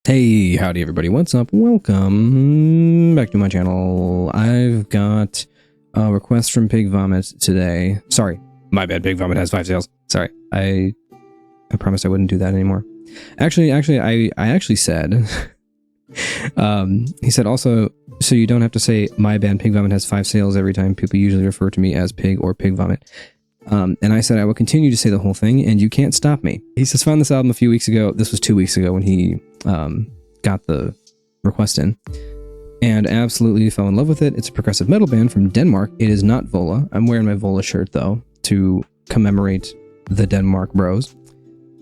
Hey, howdy everybody, what's up? Welcome back to my channel. I've got a request from Pig Vomit today. Sorry, my bad, Pig Vomit has 5 sales. Sorry, I promised I wouldn't do that anymore. Actually, I actually said, he said also, so you don't have to say my bad, Pig Vomit has 5 sales every time. People usually refer to me as Pig or Pig Vomit. And I said I will continue to say the whole thing, and you can't stop me. He says, found this album a few weeks ago. This was 2 weeks ago when he got the request in, and absolutely fell in love with it. It's a progressive metal band from Denmark. It is not Vola. I'm wearing my Vola shirt, though, to commemorate the Denmark bros,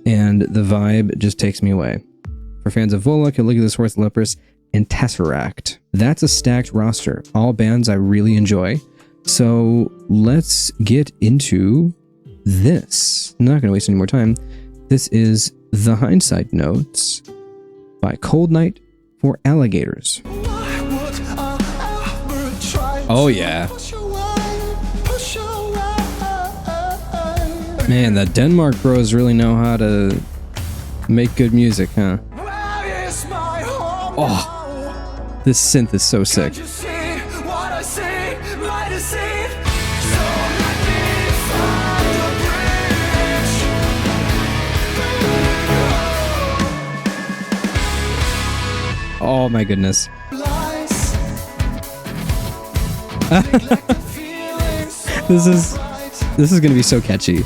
and the vibe just takes me away. For fans of Vola, Alligators, Lepers, and Tesseract. That's a stacked roster. All bands I really enjoy. So let's get into this. I'm not going to waste any more time. This is the Hindsight Notes by Cold Night for Alligators. Oh yeah. Man, the Denmark bros really know how to make good music, huh? Oh, this synth is so sick. Oh my goodness. This is gonna be so catchy.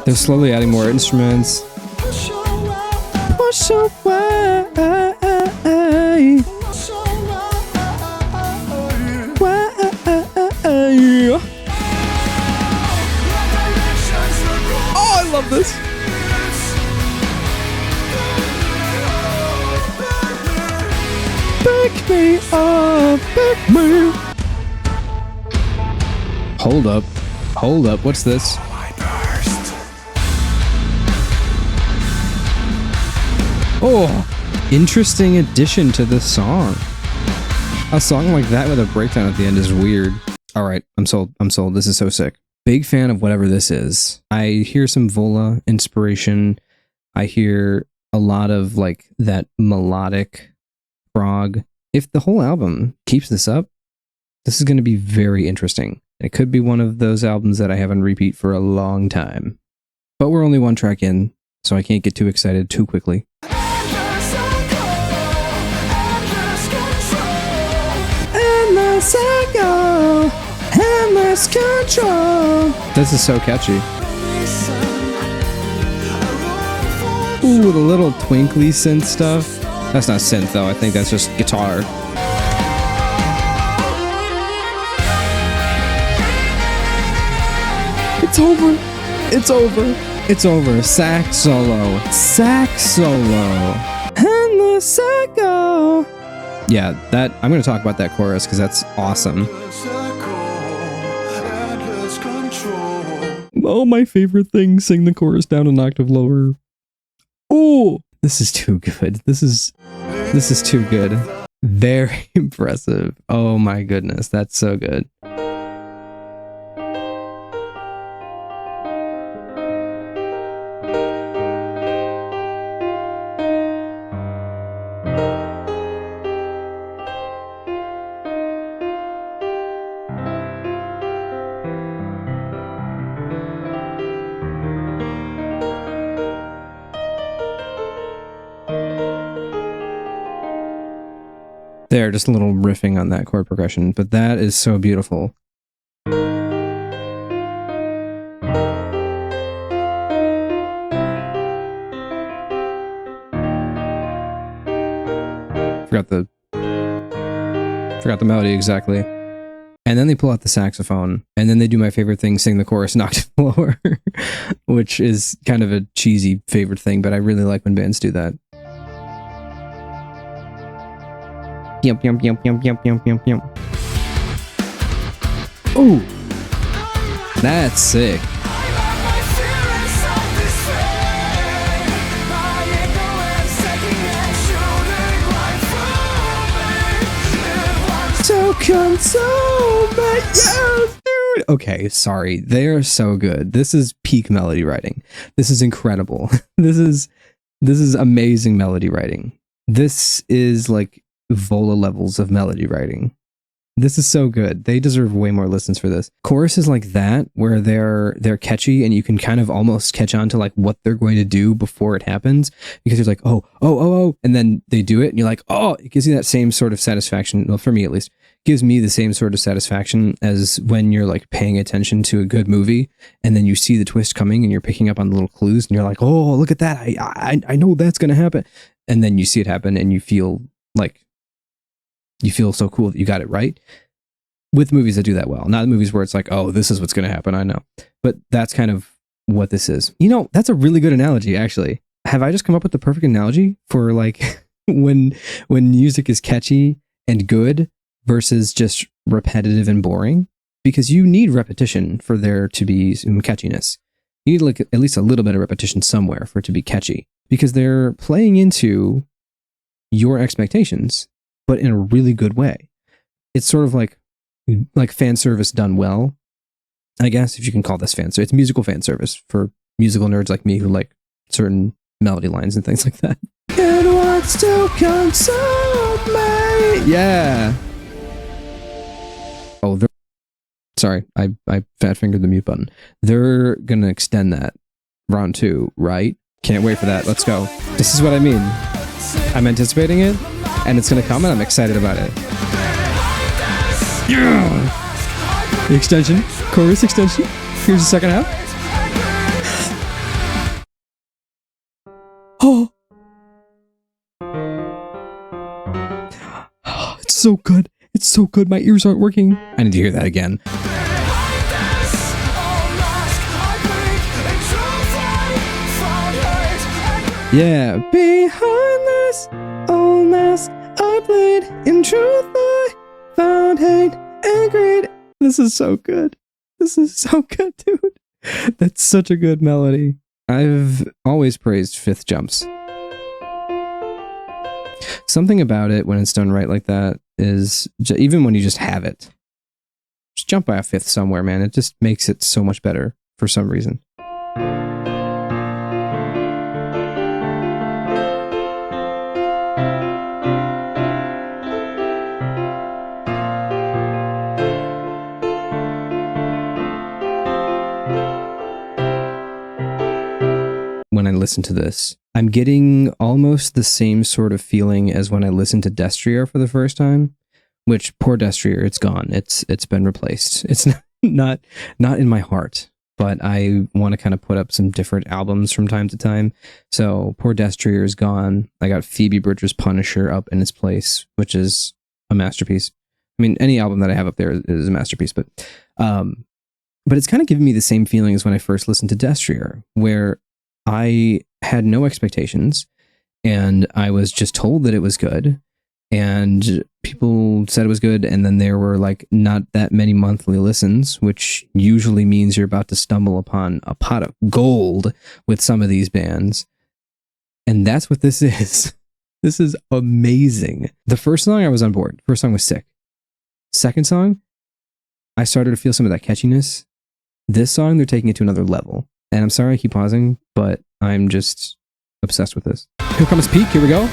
They're slowly adding more instruments. Push away. Oh, I love this. Pick me up, pick me. Hold up, what's this? Oh, interesting addition to the song. A song like that with a breakdown at the end is weird. Alright, I'm sold, this is so sick. Big fan of whatever this is. I hear some Vola inspiration. I hear a lot of like that melodic prog. If the whole album keeps this up, this is going to be very interesting. It could be one of those albums that I have on repeat for a long time. But we're only one track in, so I can't get too excited too quickly. Endless echo, endless control. This is so catchy. Ooh, the little twinkly synth stuff. That's not synth though, I think that's just guitar. It's over. It's over. It's over. Sax solo. Sax solo. Endless echo. Yeah, that I'm gonna talk about that chorus because that's awesome. Oh, my favorite thing, sing the chorus down an octave lower. Oh, this is too good. This is too good. Very impressive. Oh my goodness, that's so good. There, just a little riffing on that chord progression, but that is so beautiful. Forgot the melody exactly. And then they pull out the saxophone, and then they do my favorite thing, sing the chorus an octave lower, which is kind of a cheesy favorite thing, but I really like when bands do that. Yum, yum, yum, yum, yum, yum, yum, yum. Ooh, that's sick. So console me, yes, dude. Okay, sorry, they are so good. This is peak melody writing. This is incredible. This is This is amazing melody writing. This is like Vola levels of melody writing. This is so good. They deserve way more listens for this. Choruses like that, where they're catchy and you can kind of almost catch on to like what they're going to do before it happens, because you're like, oh, and then they do it and you're like, oh, it gives you that same sort of satisfaction. Well, for me at least, gives me the same sort of satisfaction as when you're like paying attention to a good movie and then you see the twist coming and you're picking up on the little clues and you're like, oh, look at that. I know that's going to happen. And then you see it happen and you feel so cool that you got it right. With movies that do that well, not movies where it's like, oh, this is what's going to happen. I know, but that's kind of what this is. You know, that's a really good analogy, actually. Have I just come up with the perfect analogy for like when music is catchy and good versus just repetitive and boring? Because you need repetition for there to be some catchiness. You need like at least a little bit of repetition somewhere for it to be catchy, because they're playing into your expectations, but in a really good way. It's sort of like fan service done well, I guess, if you can call this fan service. It's musical fan service for musical nerds like me who like certain melody lines and things like that. It wants to console me. Yeah. Oh, sorry, I fat fingered the mute button. They're gonna extend that round 2, right? Can't wait for that. Let's go. This is what I mean. I'm anticipating it, and it's gonna come, and I'm excited about it. Yeah! The extension, chorus extension. Here's the second half. Oh, it's so good. It's so good. My ears aren't working. I need to hear that again. Yeah. Behind this old mask I played, in truth I found hate and greed. This is so good. This is so good, dude. That's such a good melody. I've always praised fifth jumps. Something about it when it's done right like that is, even when you just have it, just jump by a fifth somewhere, man. It just makes it so much better for some reason. When I listen to this, I'm getting almost the same sort of feeling as when I listened to Destrier for the first time, which, poor Destrier, it's gone. It's been replaced. It's not in my heart, but I want to kind of put up some different albums from time to time. So poor Destrier is gone. I got Phoebe Bridgers' Punisher up in its place, which is a masterpiece. I mean, any album that I have up there is a masterpiece, but it's kind of giving me the same feeling as when I first listened to Destrier, where I had no expectations and I was just told that it was good, and people said it was good, and then there were like not that many monthly listens, which usually means you're about to stumble upon a pot of gold with some of these bands. And that's what this is. This is amazing. The first song I was on board. First song was sick. Second song, I started to feel some of that catchiness. This song, they're taking it to another level. And I'm sorry I keep pausing, but I'm just obsessed with this. Here comes Peak. Here we go.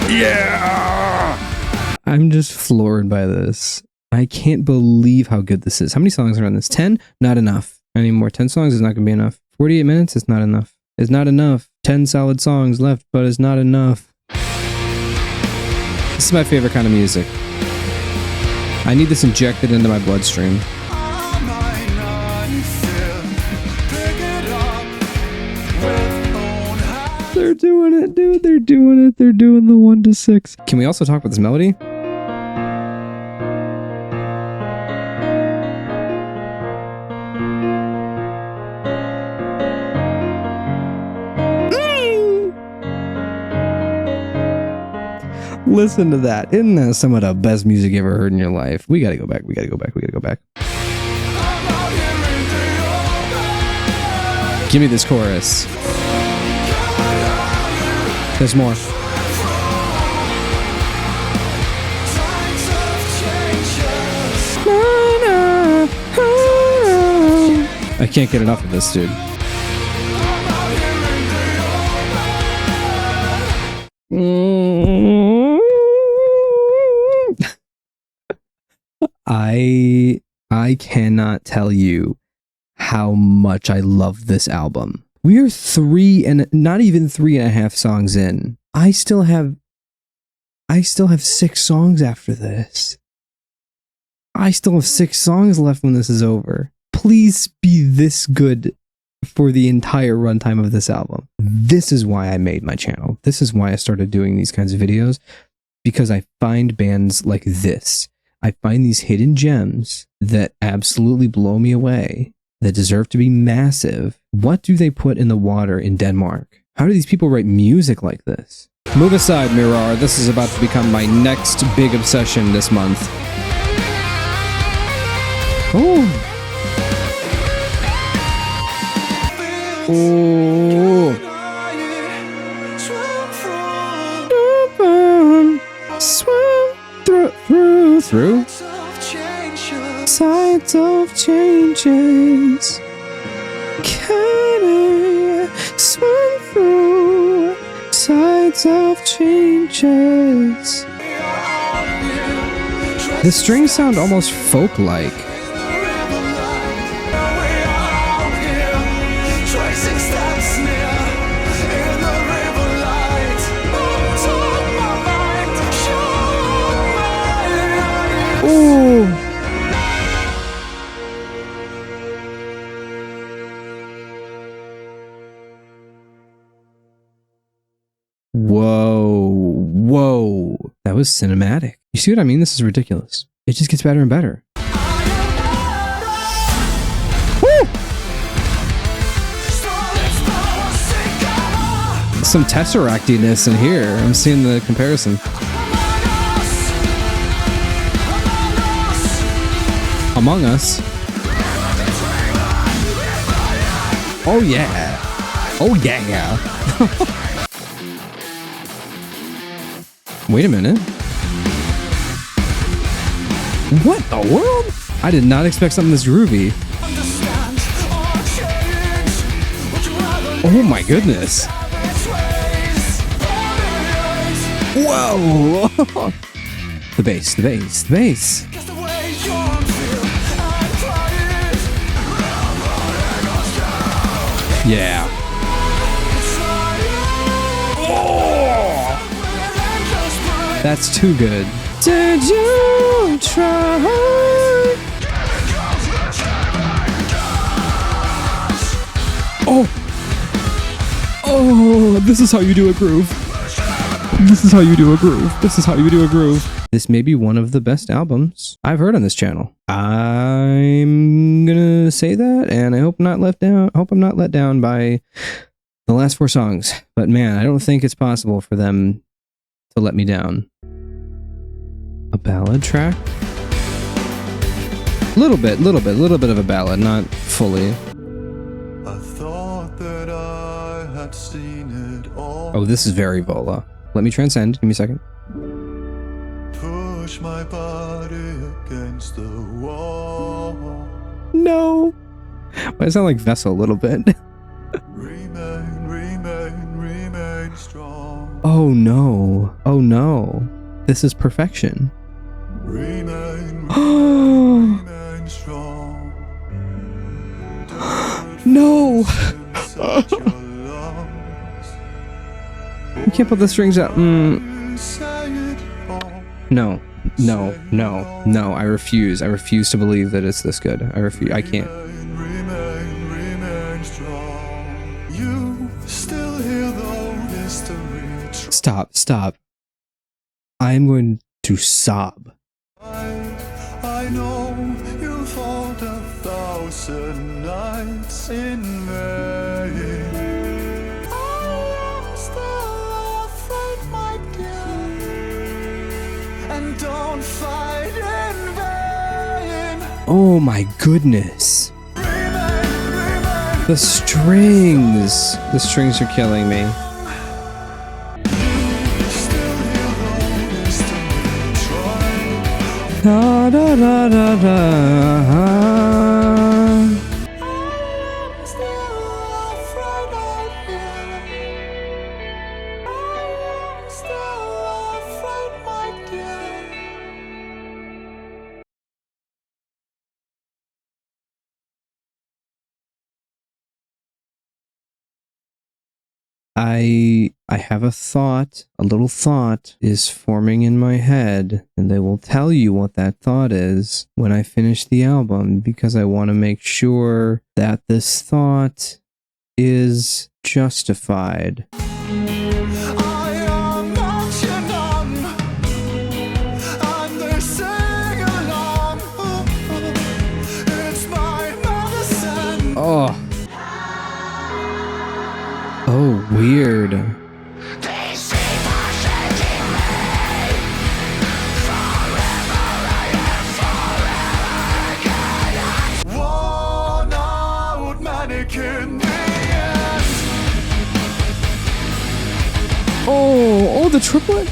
Yeah! I'm just floored by this. I can't believe how good this is. How many songs are on this? 10? Not enough. Any more 10 songs is not going to be enough. 48 minutes is not enough. It's not enough. 10 solid songs left, but it's not enough. This is my favorite kind of music. I need this injected into my bloodstream. They're doing it, dude. They're doing it. They're doing the 1 to 6. Can we also talk about this melody? Listen to that. Isn't that some of the best music you ever heard in your life? We gotta go back. We gotta go back. We gotta go back. Give me this chorus. There's more. I can't get enough of this, dude. I cannot tell you how much I love this album. We are not even 3.5 songs in. I still have 6 songs after this. I still have 6 songs left when this is over. Please be this good for the entire runtime of this album. This is why I made my channel. This is why I started doing these kinds of videos, because I find bands like this. I find these hidden gems that absolutely blow me away, that deserve to be massive. What do they put in the water in Denmark? How do these people write music like this? Move aside, Mirar. This is about to become my next big obsession this month. Oh. Oh. Swim through sides of changes. Can I swim through sides of changes? The strings sound almost folk-like. Ooh. Whoa. That was cinematic. You see what I mean? This is ridiculous. It just gets better and better. Woo! Some Tesseractiness in here. I'm seeing the comparison. Among Us. Oh yeah. Oh yeah. Wait a minute. What the world? I did not expect something this groovy. Oh my goodness. Whoa. The bass. Yeah. Oh, that's too good. Did you try? Oh, this is how you do a groove. This may be one of the best albums I've heard on this channel. I'm gonna say that, and I hope I'm not let down by the last 4 songs. But man, I don't think it's possible for them to let me down. A ballad track? Little bit of a ballad, not fully. I thought that I had seen it all. Oh, this is very Vola. Let me transcend. Give me a second. Push my body against the wall. No. Why does it sound like Vessel a little bit? Remain strong. Oh no. This is perfection. Remain strong. No. You can't put the strings out. No. I refuse. I refuse to believe that it's this good. I refuse. I can't. Remain strong. You still hear the mystery. Stop. I'm going to sob. I know you fought 1,000 nights in vain. Don't fight in vain. Oh my goodness. The strings are killing me. Da, da, da, da, da. I have a thought, a little thought is forming in my head, and I will tell you what that thought is when I finish the album, because I want to make sure that this thought is justified. I am marching on, and they sing along. It's my medicine. Oh. Oh, weird. Worn out mannequin. Oh, the triplet?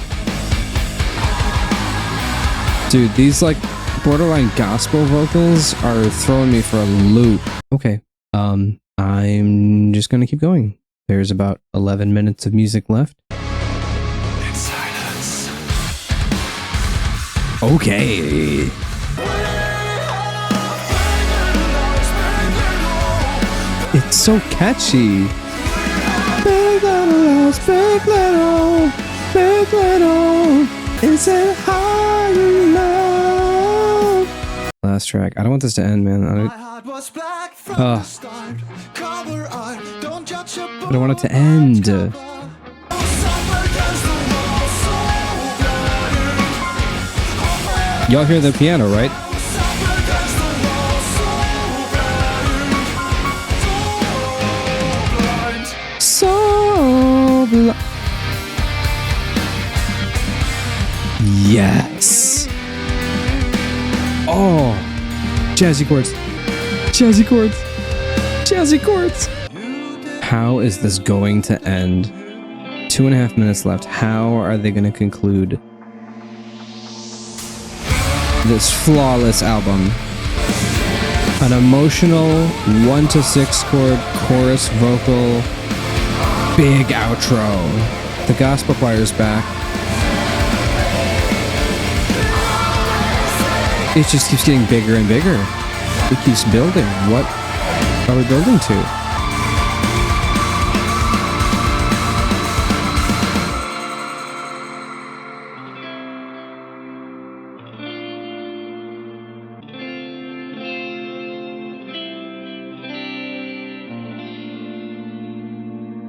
Dude, these like borderline gospel vocals are throwing me for a loop. Okay, I'm just gonna keep going. There's about 11 minutes of music left. In silence. Okay. It's so catchy. Big little, big little, big little. Is it high enough? Last track. I don't want this to end, man. I don't want it to end. Y'all hear the piano, right? So blind. Yes. Oh, jazzy chords, jazzy chords, jazzy chords. How is this going to end? 2.5 minutes left. How are they going to conclude this flawless album? An emotional 1 to 6 chord chorus vocal, big outro. The gospel choir's back. It just keeps getting bigger and bigger. It keeps building. What are we building to?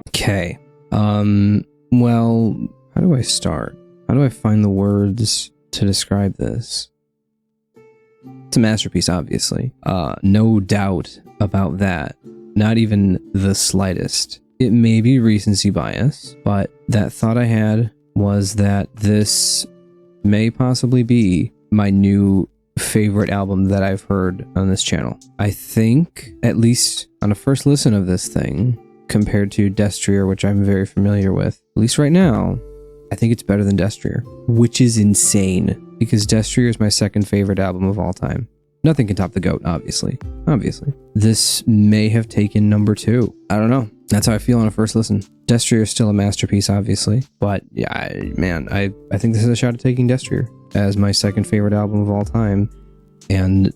Okay. Well, how do I start? How do I find the words to describe this? It's a masterpiece, obviously. No doubt about that. Not even the slightest. It may be recency bias, but that thought I had was that this may possibly be my new favorite album that I've heard on this channel. I think, at least on a first listen of this thing, compared to Destrier, which I'm very familiar with, at least right now, I think it's better than Destrier, which is insane because Destrier is my second favorite album of all time. Nothing can top the GOAT, obviously. This may have taken number 2. I don't know. That's how I feel on a first listen. Destrier is still a masterpiece, obviously, but yeah, I think this is a shot at taking Destrier as my second favorite album of all time and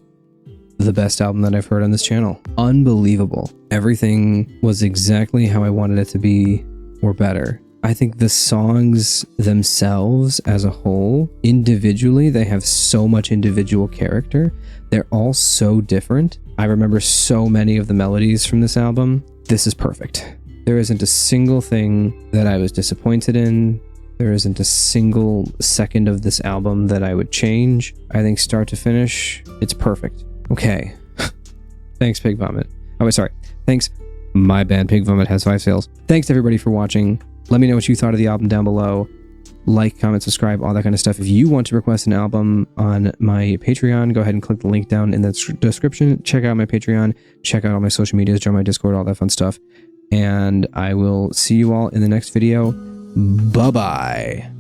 the best album that I've heard on this channel. Unbelievable. Everything was exactly how I wanted it to be, or better. I think the songs themselves as a whole, individually, they have so much individual character. They're all so different. I remember so many of the melodies from this album. This is perfect. There isn't a single thing that I was disappointed in. There isn't a single second of this album that I would change. I think start to finish, it's perfect. Okay. Thanks, Pig Vomit. Oh, wait, sorry. Thanks, my band, Pig Vomit has 5 sales. Thanks to everybody for watching. Let me know what you thought of the album down below. Like, comment, subscribe, all that kind of stuff. If you want to request an album on my Patreon, go ahead and click the link down in the description. Check out my Patreon. Check out all my social medias. Join my Discord, all that fun stuff. And I will see you all in the next video. Bye-bye.